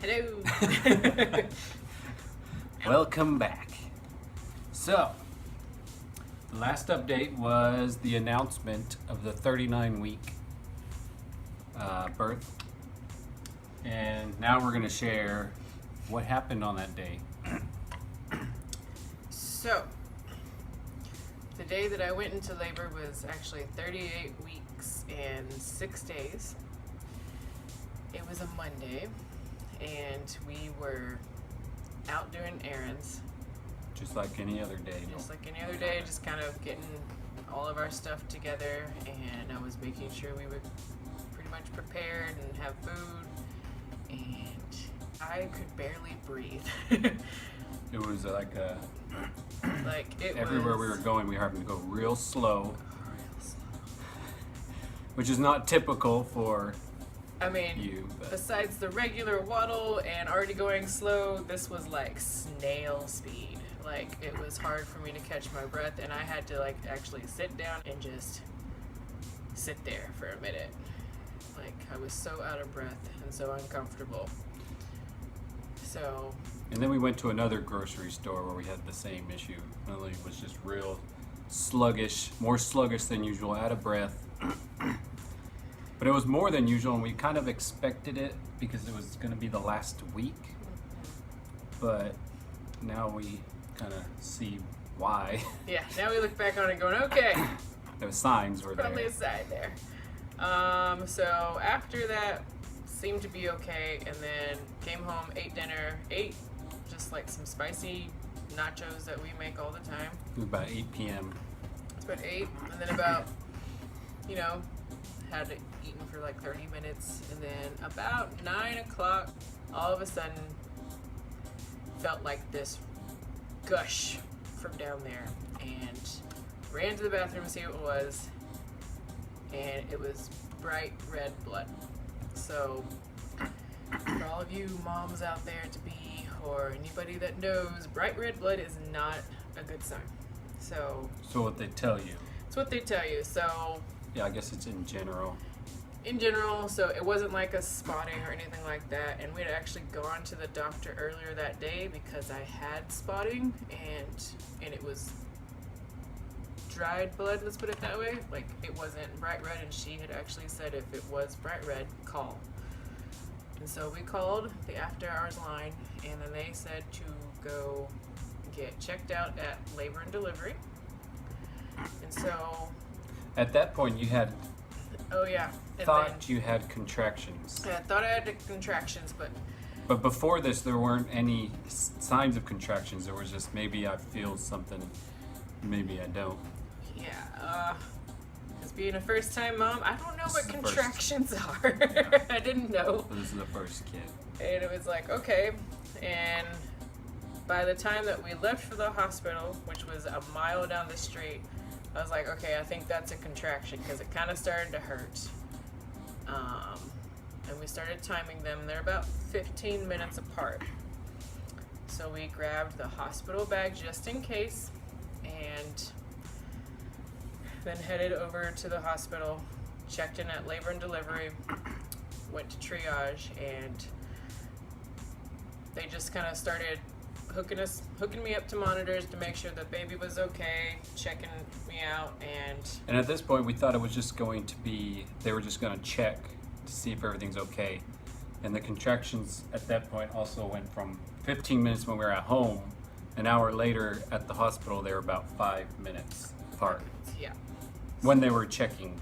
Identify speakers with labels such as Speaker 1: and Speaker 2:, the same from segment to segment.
Speaker 1: Hello.
Speaker 2: Welcome back. So, the last update was the announcement of the 39-week birth. And now we're going to share what happened on that day.
Speaker 1: So, the day that I went into labor was actually 38 weeks and 6 days. It was a Monday, and we were out doing errands.
Speaker 2: Just like any other day.
Speaker 1: Just like any other day, just kind of getting all of our stuff together, and I was making sure we were pretty much prepared and have food, and I could barely breathe.
Speaker 2: It was like a...
Speaker 1: it
Speaker 2: everywhere
Speaker 1: was
Speaker 2: we were going, we were having to go real slow. Which is not typical for you. But
Speaker 1: Besides the regular waddle and already going slow, this was like snail speed. Like, it was hard for me to catch my breath, and I had to like actually sit down and just sit there for a minute. Like, I was so out of breath and so uncomfortable. So.
Speaker 2: And then we went to another grocery store where we had the same issue. Lily was just real sluggish, more sluggish than usual, out of breath. But it was more than usual, and we kind of expected it because it was going to be the last week. But now we kind of see why.
Speaker 1: Yeah, now we look back on it going, okay.
Speaker 2: The signs were there.
Speaker 1: Probably a sign there. So after that, seemed to be okay, and then came home, ate dinner, ate just like some spicy nachos that we make all the time.
Speaker 2: It was about 8 p.m.
Speaker 1: It's about 8, and then about, had eaten for like 30 minutes, and then about 9 o'clock, all of a sudden, felt like this gush from down there, and ran to the bathroom to see what it was, and it was bright red blood. So, for all of you moms out there to be, or anybody that knows, bright red blood is not a good sign. So
Speaker 2: what they tell you.
Speaker 1: It's what they tell you. So
Speaker 2: yeah, I guess it's in general.
Speaker 1: In general, so it wasn't like a spotting or anything like that, and we'd actually gone to the doctor earlier that day because I had spotting, and it was dried blood, let's put it that way. Like, it wasn't bright red, and she had actually said if it was bright red, call. And so we called the after hours line, and then they said to go get checked out at labor and delivery. And so
Speaker 2: at that point you had
Speaker 1: thought
Speaker 2: you had contractions.
Speaker 1: Yeah, I thought I had contractions,
Speaker 2: but before this there weren't any signs of contractions. There was just, maybe I feel something, maybe I don't.
Speaker 1: Yeah, as being a first-time mom, I don't know what contractions are. I didn't know.
Speaker 2: This is the first kid.
Speaker 1: And it was like, okay. And by the time that we left for the hospital, which was a mile down the street, I was like, okay, I think that's a contraction, because it kind of started to hurt. And we started timing them. They're about 15 minutes apart. So we grabbed the hospital bag just in case, and then headed over to the hospital, checked in at labor and delivery, went to triage, and they just kind of started hooking me up to monitors to make sure that baby was okay, checking me out,
Speaker 2: and at this point we thought it was just going to be, they were just going to check to see if everything's okay. And the contractions at that point also went from 15 minutes when we were at home, an hour later at the hospital they were about 5 minutes apart.
Speaker 1: Yeah.
Speaker 2: When they were checking.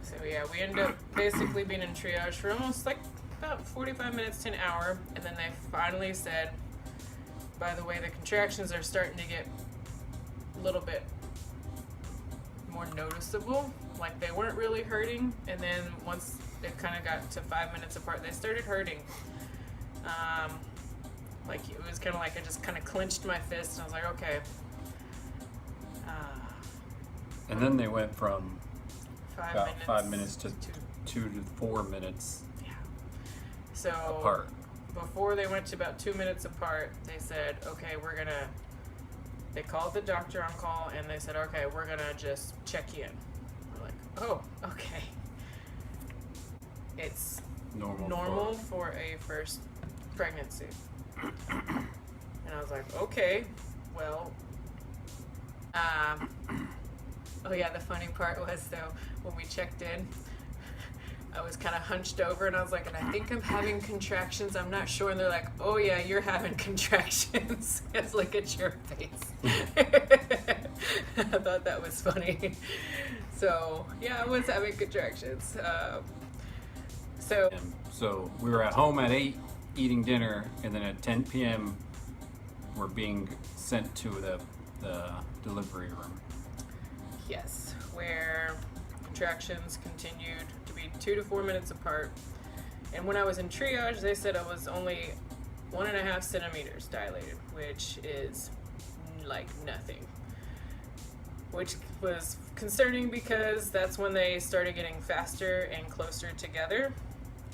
Speaker 1: So yeah, we ended up basically being in triage for almost like about 45 minutes to an hour, and then they finally said, by the way, the contractions are starting to get a little bit more noticeable. Like, they weren't really hurting, and then once it kind of got to 5 minutes apart, they started hurting. Like, it was kind of like I just kind of clenched my fist, and I was like, okay.
Speaker 2: And then they went from 5 minutes to 2 to 4 minutes
Speaker 1: so
Speaker 2: apart.
Speaker 1: Before they went to about 2 minutes apart, they said, okay, they called the doctor on call, and they said, okay, we're gonna just check you in. We're like, oh, okay. It's normal for a first pregnancy. And I was like, okay, well, oh yeah, the funny part was though, when we checked in, I was kind of hunched over and I was like, and I think I'm having contractions, I'm not sure. And they're like, oh yeah, you're having contractions. Let's look at your face. I thought that was funny. So yeah, I was having contractions.
Speaker 2: So we were at home at 8 eating dinner, and then at 10 p.m. we're being sent to the delivery room.
Speaker 1: Yes, where contractions continued to be 2 to 4 minutes apart. And when I was in triage, they said I was only 1.5 centimeters dilated, which is like nothing. Which was concerning because that's when they started getting faster and closer together.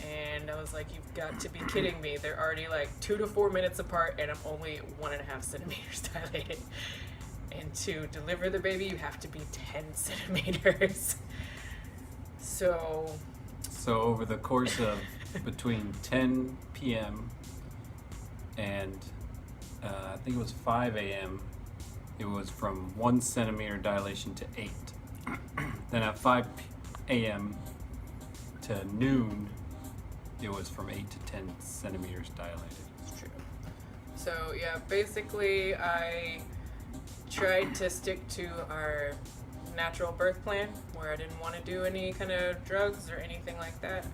Speaker 1: And I was like, you've got to be kidding me. They're already like 2 to 4 minutes apart and I'm only 1.5 centimeters dilated. And to deliver the baby, you have to be 10 centimeters. So
Speaker 2: over the course of between 10 p.m. and I think it was 5 a.m., it was from 1 centimeter dilation to 8. Then at 5 a.m. to noon, it was from 8 to 10 centimeters dilated.
Speaker 1: it's true. So yeah, basically I tried to stick to our natural birth plan where I didn't want to do any kind of drugs or anything like that,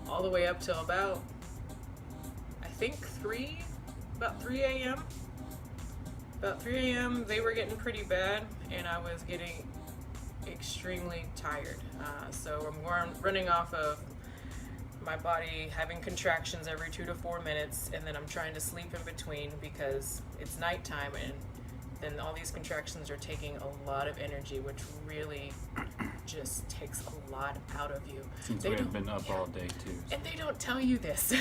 Speaker 1: all the way up till about, I think about 3 a.m. About 3 a.m. they were getting pretty bad and I was getting extremely tired. So I'm running off of my body having contractions every 2 to 4 minutes, and then I'm trying to sleep in between because it's nighttime, and then all these contractions are taking a lot of energy, which really just takes a lot out of you.
Speaker 2: Since we have been up all day too.
Speaker 1: And they don't tell you this,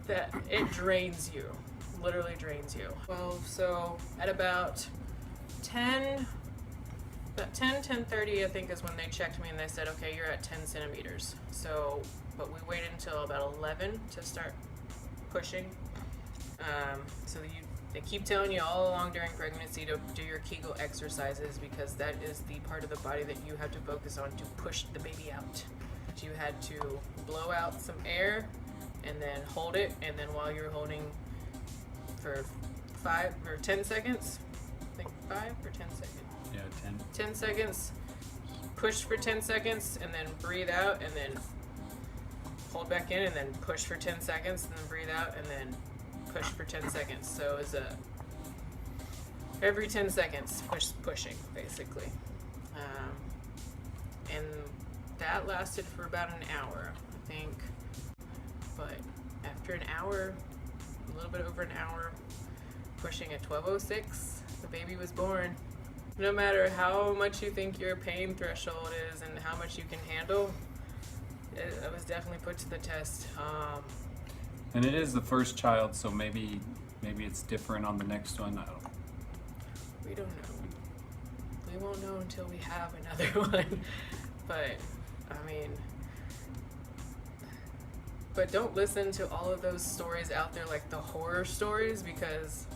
Speaker 1: that it drains you, literally drains you. Well, so at about 10:30, I think is when they checked me and they said, okay, you're at 10 centimeters. So, but we waited until about 11 to start pushing. They keep telling you all along during pregnancy to do your Kegel exercises because that is the part of the body that you have to focus on to push the baby out. You had to blow out some air and then hold it, and then while you're holding for 5 or 10 seconds, I think 5 or 10 seconds.
Speaker 2: Yeah, 10.
Speaker 1: 10 seconds, push for 10 seconds, and then breathe out, and then hold back in, and then push for 10 seconds, and then breathe out, and then push for 10 seconds. So it's every 10 seconds, pushing, basically. And that lasted for about an hour, I think. But after an hour, a little bit over an hour, pushing at 12:06, the baby was born. No matter how much you think your pain threshold is and how much you can handle, it was definitely put to the test.
Speaker 2: And it is the first child, so maybe it's different on the next one. I don't know.
Speaker 1: We don't know. We won't know until we have another one. But, I mean, but don't listen to all of those stories out there, like the horror stories, because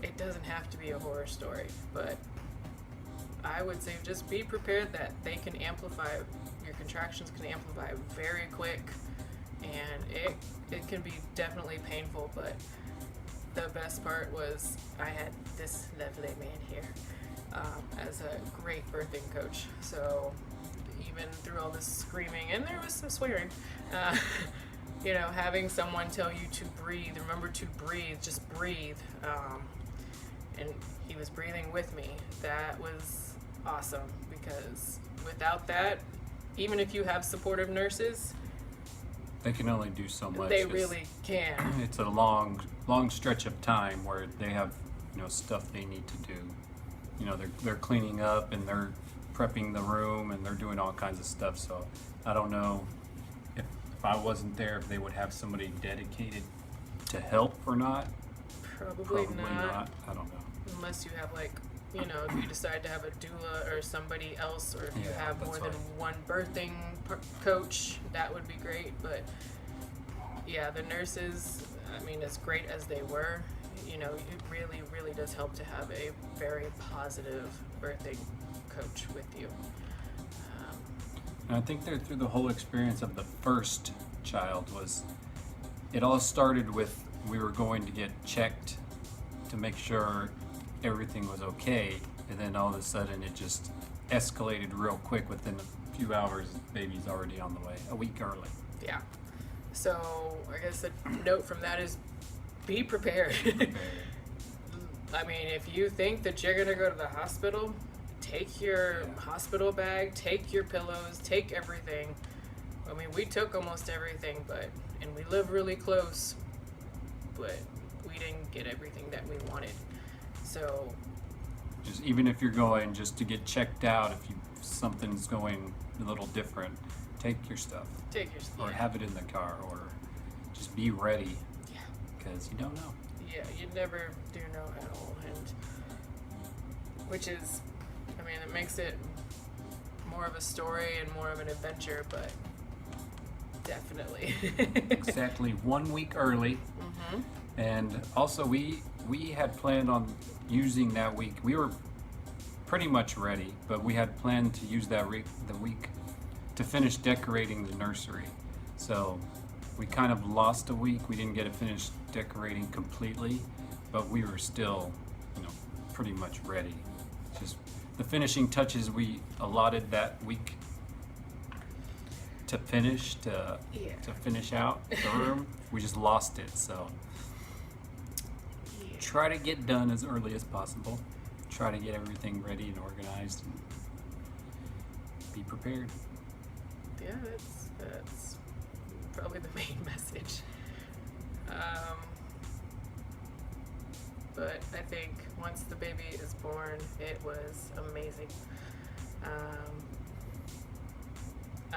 Speaker 1: it doesn't have to be a horror story. But I would say just be prepared that they can amplify, your contractions can amplify very quick, and it can be definitely painful, but the best part was I had this lovely man here as a great birthing coach. So even through all this screaming, and there was some swearing, having someone tell you to breathe, remember to breathe, just breathe, and he was breathing with me. That was awesome, because without that, even if you have supportive nurses,
Speaker 2: they can only do so much.
Speaker 1: They really can.
Speaker 2: It's a long stretch of time where they have stuff they need to do. They're cleaning up and they're prepping the room and they're doing all kinds of stuff. So I don't know if I wasn't there, if they would have somebody dedicated to help or not.
Speaker 1: Probably not.
Speaker 2: I don't know.
Speaker 1: Unless you have if you decide to have a doula or somebody else, or if you have more than one birthing coach, that would be great. But yeah, the nurses, I mean, as great as they were, you know, it really, really does help to have a very positive birthing coach with you.
Speaker 2: And I think that through the whole experience of the first child it all started with, we were going to get checked to make sure everything was okay, and then all of a sudden it just escalated real quick. Within a few hours, the baby's already on the way, a week early.
Speaker 1: Yeah. So I guess the note from that is be prepared. I mean, if you think that you're gonna go to the hospital, take your hospital bag, take your pillows, take everything. I mean, we took almost everything, and we live really close, but we didn't get everything that we wanted. So
Speaker 2: Just even if you're going just to get checked out, if something's going a little different, take your stuff.
Speaker 1: take your stuff.
Speaker 2: Or have it in the car, or just be ready.
Speaker 1: Yeah.
Speaker 2: Because you don't know.
Speaker 1: Yeah, you never do know at all, and which is, I mean, it makes it more of a story and more of an adventure, but definitely.
Speaker 2: Exactly 1 week early.
Speaker 1: Mm-hmm.
Speaker 2: And also we had planned on using that week. We were pretty much ready, but we had planned to use the week to finish decorating the nursery. So we kind of lost a week. We didn't get to finish decorating completely, but we were still, pretty much ready. Just the finishing touches, we allotted that week to finish out the room. We just lost it, so try to get done as early as possible. Try to get everything ready and organized, and be prepared.
Speaker 1: Yeah, that's probably the main message. But I think once the baby is born, it was amazing. I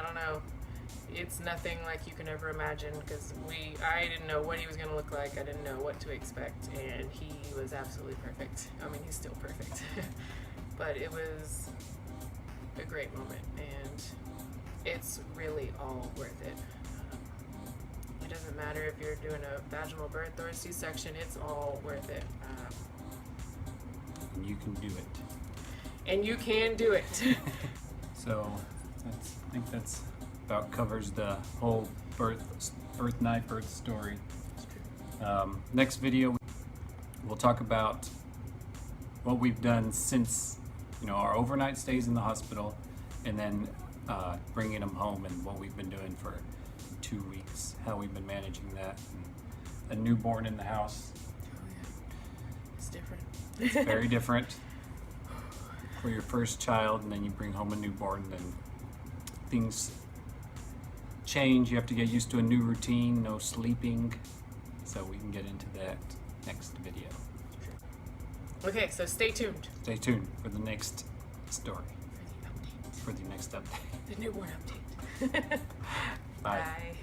Speaker 1: don't know. It's nothing like you can ever imagine, because I didn't know what he was going to look like. I didn't know what to expect, and he was absolutely perfect. I mean, he's still perfect. But it was a great moment, and it's really all worth it. It doesn't matter if you're doing a vaginal birth or a C-section, it's all worth it.
Speaker 2: And you can do it.
Speaker 1: And you can do it.
Speaker 2: So I think that's about covers the whole birth night, birth story. Next video, we'll talk about what we've done since our overnight stays in the hospital, and then bringing them home, and what we've been doing for 2 weeks, how we've been managing that. And a newborn in the house.
Speaker 1: Oh yeah, it's different.
Speaker 2: It's very different for your first child, and then you bring home a newborn, and things change. You have to get used to a new routine, no sleeping. So we can get into that next video.
Speaker 1: Okay, so stay tuned.
Speaker 2: Stay tuned for the next story.
Speaker 1: For the update.
Speaker 2: For the next update.
Speaker 1: The newborn update.
Speaker 2: Bye.
Speaker 1: Bye.